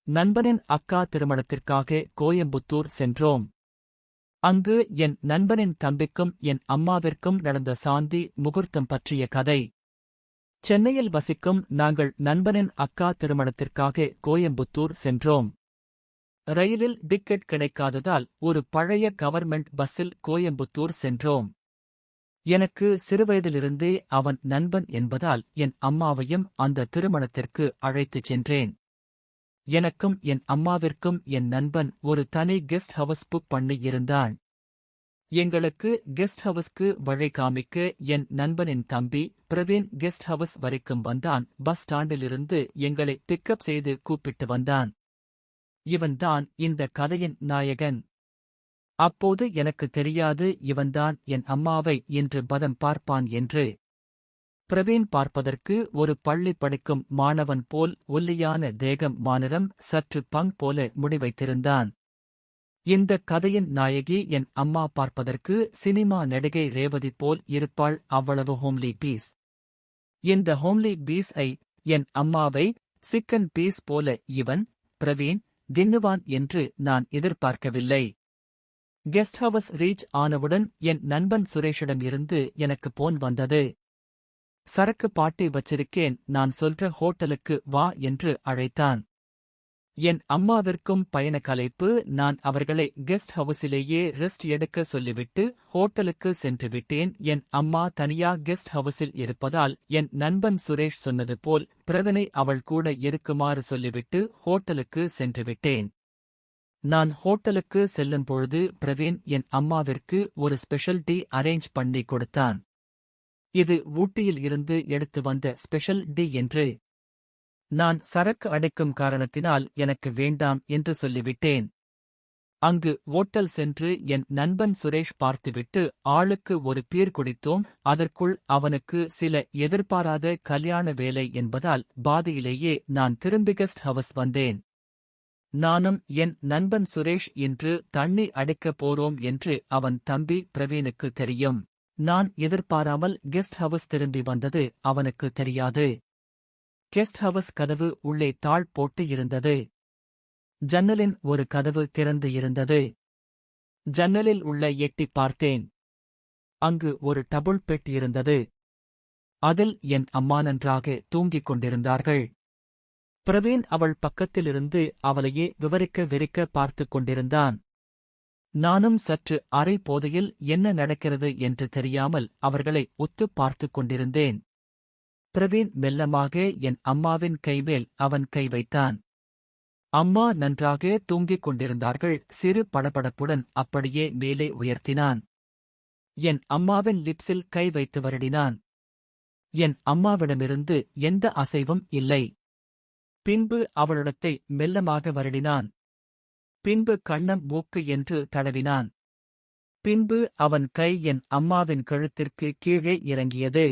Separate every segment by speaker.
Speaker 1: நண்பனின் அக்கா திருமணத்திற்காக கோயம்புத்தூர் சென்றோம். அங்கு என் நண்பனின் தம்பிக்கும் என் அம்மாவிற்கும் நடந்த சாந்தி முகூர்த்தம் பற்றிய கதை. சென்னையில் வசிக்கும் நாங்கள் நண்பனின் அக்கா திருமணத்திற்காக கோயம்புத்தூர் சென்றோம். ரயிலில் டிக்கெட் கிடைக்காததால் ஒரு பழைய கவர்மெண்ட் பஸ்ஸில் கோயம்புத்தூர் சென்றோம். எனக்கு சிறுவயதிலிருந்தே அவன் நண்பன் என்பதால் என் அம்மாவையும் அந்த திருமணத்திற்கு அழைத்துச் சென்றேன். எனக்கும் என் அம்மாவிற்கும் என் நண்பன் ஒரு தனி கெஸ்ட் ஹவுஸ் புக் பண்ணி இருந்தான். எங்களுக்கு கெஸ்ட் ஹவுஸ்க்கு வழி காமிக்க என் நண்பனின் தம்பி பிரவீன் கெஸ்ட் ஹவுஸ் வரைக்கும் வந்தான். பஸ் ஸ்டாண்டிலிருந்து எங்களை பிக்கப் செய்து கூப்பிட்டு வந்தான். இவன்தான் இந்த கதையின் நாயகன். அப்போது எனக்கு தெரியாது இவன்தான் என் அம்மாவை இன்று பதம் பார்ப்பான் என்று. பிரவீன் பார்ப்பதற்கு ஒரு பள்ளி படிக்கும் மாணவன் போல் ஒல்லியான தேகம், மாநிறம், சற்று பங் போல முடிவைத்திருந்தான். இந்த கதையின் நாயகி என் அம்மா பார்ப்பதற்கு சினிமா நடிகை ரேவதி போல் இருப்பாள். அவ்வளவு ஹோம்லி பீஸ். இந்த ஹோம்லி பீஸ் என் அம்மாவை சிக்கன் பீஸ் போல இவன் பிரவீன் தின்னுவான் என்று நான் எதிர்பார்க்கவில்லை. கெஸ்ட் ஹவுஸ் ரீச் ஆனவுடன் என் நண்பன் சுரேஷிடம் இருந்து எனக்கு போன் வந்தது. சரக்கு பாட்டி வச்சிருக்கேன், நான் சொல்ற ஹோட்டலுக்கு வா என்று அழைத்தான். என் அம்மாவிற்கும் பயண கலைப்பு. நான் அவர்களை கெஸ்ட் ஹவுஸிலேயே ரெஸ்ட் எடுக்க சொல்லிவிட்டு ஹோட்டலுக்கு சென்று விட்டேன். என் அம்மா தனியா கெஸ்ட் ஹவுஸில் இருப்பதால் என் நண்பன் சுரேஷ் சொன்னது போல் பிரவீனை அவள் கூட இருக்குமாறு சொல்லிவிட்டு ஹோட்டலுக்கு சென்று விட்டேன். நான் ஹோட்டலுக்கு செல்லும் பொழுது பிரவீன் என் அம்மாவிற்கு ஒரு ஸ்பெஷல் டீ அரேஞ்ச் பண்ணி கொடுத்தான். இது ஊட்டியில் இருந்து எடுத்து வந்த ஸ்பெஷல் டீ என்று. நான் சரக்கு அடைக்கும் காரணத்தினால் எனக்கு வேண்டாம் என்று சொல்லிவிட்டேன். அங்கு ஓட்டல் சென்று என் நண்பன் சுரேஷ் பார்த்துவிட்டு ஆளுக்கு ஒரு பீர் குடித்தோம். அதற்குள் அவனுக்கு சில எதிர்பாராத கல்யாண வேலை என்பதால் பாதியிலேயே நான் திரும்பி கெஸ்ட் ஹவுஸ் வந்தேன். நானும் என் நண்பன் சுரேஷ் இன்று தண்ணி அடைக்கப் போறோம் என்று அவன் தம்பி பிரவீனுக்கு தெரியும். நான் எதிர்பாராமல் கெஸ்ட் ஹவுஸ் திரும்பி வந்தது அவனுக்கு தெரியாது. கெஸ்ட் ஹவுஸ் கதவு உள்ளே தாழ் போட்டு இருந்தது. ஜன்னலின் ஒரு கதவு திறந்து இருந்தது. ஜன்னலில் உள்ள எட்டிப் பார்த்தேன். அங்கு ஒரு டபுள் பெட் இருந்தது. அதில் என் அம்மா நன்றாக தூங்கிக் கொண்டிருந்தார்கள். பிரவீன் அவள் பக்கத்திலிருந்து அவளையே விரிக்க பார்த்துக் கொண்டிருந்தான். நானும் சற்று அரை போதையில் என்ன நடக்கிறது என்று தெரியாமல் அவர்களை ஒத்துப் பார்த்துக் கொண்டிருந்தேன். பிரவீன் மெல்லமாக என் அம்மாவின் கைமேல் அவன் கை வைத்தான். அம்மா நன்றாக தூங்கிக் கொண்டிருந்தார்கள். சிறு படபடப்புடன் அப்படியே மேலே உயர்த்தினான். என் அம்மாவின் லிப்ஸில் கை வைத்து வருடினான். என் அம்மாவிடமிருந்து எந்த அசைவும் இல்லை. பின்பு அவளிடத்தை மெல்லமாக வருடினான். பின்பு கண்ணம், மூக்கு என்று தடவினான். பின்பு அவன் கை என் அம்மாவின் கழுத்திற்கு கீழே இறங்கியது.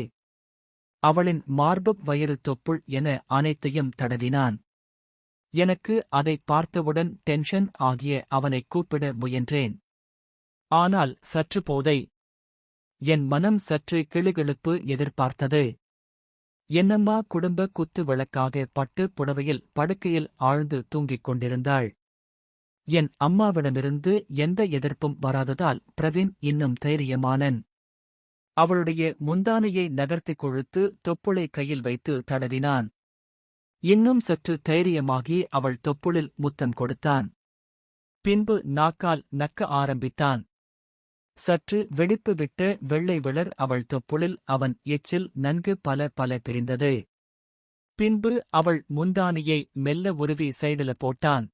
Speaker 1: அவளின் மார்பு, வயிறு, தொப்புள் என அனைத்தையும் தடவினான். எனக்கு அதை பார்த்தவுடன் டென்ஷன் ஆகிய அவனை கூப்பிட முயன்றேன். ஆனால் சற்று போதை. என் மனம் சற்று கிளுகிளுப்பு எதிர்பார்த்தது. என்னம்மா குடும்ப குத்து விளக்காக பட்டு புடவையில் படுக்கையில் ஆழ்ந்து தூங்கிக் கொண்டிருந்தாள். என் அம்மாவிடமிருந்து எந்த எதிர்ப்பும் வராததால் பிரவீன் இன்னும் தைரியமானன். அவளுடைய முந்தானையை நகர்த்திக் கொழுத்து தொப்புளை கையில் வைத்து தடவினான். இன்னும் சற்று தைரியமாகி அவள் தொப்புளில் முத்தம் கொடுத்தான். பின்பு நாக்கால் நக்க ஆரம்பித்தான். சற்று வெடிப்பு விட்ட வெள்ளை விளர் அவள் தொப்புளில் அவன் எச்சில் நன்கு பல பிரிந்தது. பின்பு அவள் முந்தானியை மெல்ல உருவி சைடுல போட்டான்.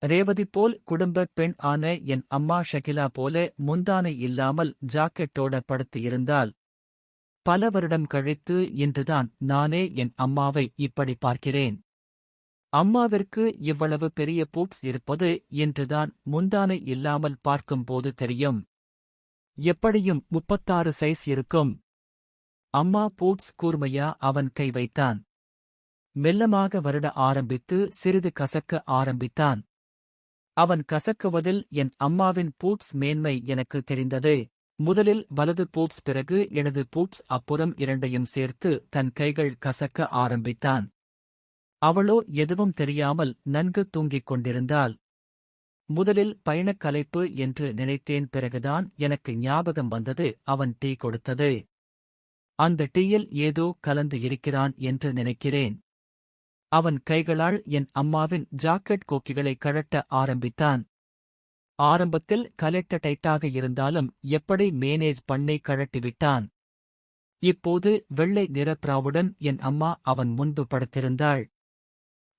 Speaker 1: ரேவதி போல் குடும்ப பெண் ஆன என் அம்மா ஷகிலா போல முந்தானை இல்லாமல் ஜாக்கெட்டோட படுத்தியிருந்தாள். பல வருடம் கழித்து இன்றுதான் நானே என் அம்மாவை இப்படி பார்க்கிறேன். அம்மாவிற்கு இவ்வளவு பெரிய பூட்ஸ் இருப்பது இன்றுதான் முந்தானை இல்லாமல் பார்க்கும்போது தெரியும். எப்படியும் 36 சைஸ் இருக்கும். அம்மா பூட்ஸ் கூர்மையா அவன் கை வைத்தான். மெல்லமாக வருட ஆரம்பித்து சிறிது கசக்க ஆரம்பித்தான். அவன் கசக்குவதில் என் அம்மாவின் பூட்ஸ் மேன்மை எனக்கு தெரிந்தது. முதலில் வலது பூட்ஸ், பிறகு இடது பூட்ஸ், அப்புறம் இரண்டையும் சேர்த்து தன் கைகள் கசக்க ஆரம்பித்தான். அவளோ எதுவும் தெரியாமல் நன்கு தூங்கிக் கொண்டிருந்தாள். முதலில் பயணக் கலைப்பு என்று நினைத்தேன். பிறகுதான் எனக்கு ஞாபகம் வந்தது அவன் டீ கொடுத்தது. அந்த டீயில் ஏதோ கலந்து இருக்கிறான் என்று நினைக்கிறேன். அவன் கைகளால் என் அம்மாவின் ஜாக்கெட் கோக்கிகளை கழட்ட ஆரம்பித்தான். ஆரம்பத்தில் கலெக்ட டைட்டாக இருந்தாலும் எப்படி மேனேஜ் பண்ணி கழட்டிவிட்டான். இப்போது வெள்ளை நிற பிராவுடன் என் அம்மா அவன் முன்பு படுத்திருந்தாள்.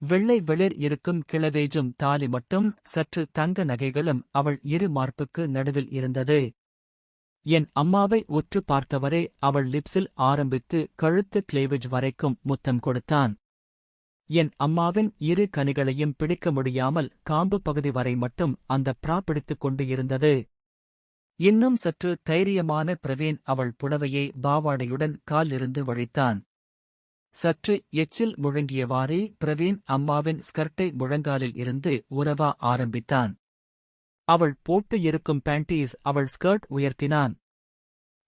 Speaker 1: வெள்ளை வெளிர் இருக்கும் கிளவேஜும் தாலி மட்டும் சற்று தங்க நகைகளும் அவள் இரு மார்புக்கு நடுவில் இருந்தது. என் அம்மாவை உற்று பார்த்தவரே அவள் லிப்ஸில் ஆரம்பித்து கழுத்து கிளேவேஜ் வரைக்கும் முத்தம் கொடுத்தான். என் அம்மாவின் இரு கனிகளையும் பிடிக்க முடியாமல் காம்பு பகுதி வரை மட்டும் அந்த பிரா பிடித்துக் கொண்டு இருந்தது. இன்னும் சற்று தைரியமான பிரவீன் அவள் புடவையை பாவாடையுடன் காலிருந்து வழித்தான். சற்று எச்சில் முழங்கியவாறே பிரவீன் அம்மாவின் ஸ்கர்ட்டை முழங்காலில் இருந்து உறவா ஆரம்பித்தான். அவள் போட்டு இருக்கும் பேண்டீஸ் அவள் ஸ்கர்ட் உயர்த்தினான்.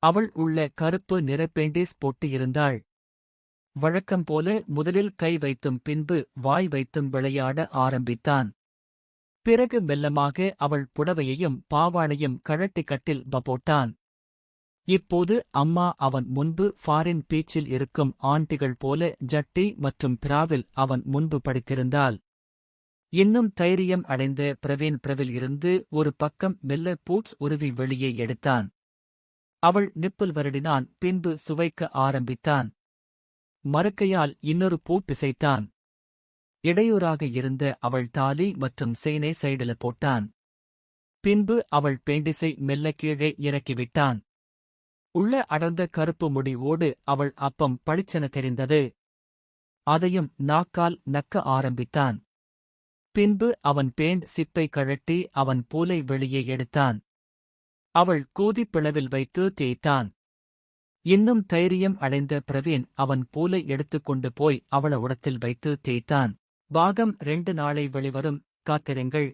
Speaker 1: அவள் உள்ள கருப்பு நிற பேண்டீஸ் போட்டு இருந்தாள். வழக்கம் போல முதலில் கை வைத்தும் பின்பு வாய் வைத்தும் விளையாட ஆரம்பித்தான். பிறகு மெல்லமாக அவள் புடவையையும் பாவாடையும் கழட்டி கட்டில் போட்டான். இப்போது அம்மா அவன் முன்பு ஃபாரின் பீச்சில் இருக்கும் ஆண்டிகள் போல ஜட்டி மற்றும் பிராவில் அவன் முன்பு படித்திருந்தாள். இன்னும் தைரியம் அடைந்த பிரவில் இருந்து ஒரு பக்கம் மெல்ல பூட்ஸ் உருவி வெளியே எடுத்தான். அவள் நிப்பில் வருடினான். பின்பு சுவைக்க ஆரம்பித்தான். மறுக்கையால் இன்னொரு பூ பிசைத்தான். இடையூறாக இருந்த அவள் தாலி மற்றும் செயினை சைடில போட்டான். பின்பு அவள் பேண்டிசை மெல்ல கீழே இறக்கிவிட்டான். உள்ள அடர்ந்த கருப்பு முடிவோடு அவள் அப்பம் பளிச்சென தெரிந்தது. அதையும் நாக்கால் நக்க ஆரம்பித்தான். பின்பு அவன் பேண்ட் சிப்பை கழட்டி அவன் பூலை வெளியே எடுத்தான். அவள் கூதிப்பிளவில் வைத்து தேய்த்தான். இன்னும் தைரியம் அடைந்த பிரவீன் அவன் பூலை எடுத்துக்கொண்டு போய் அவள உடத்தில் வைத்து தேய்த்தான். பாகம் 2 நாளை வெளிவரும். காத்திருங்கள்.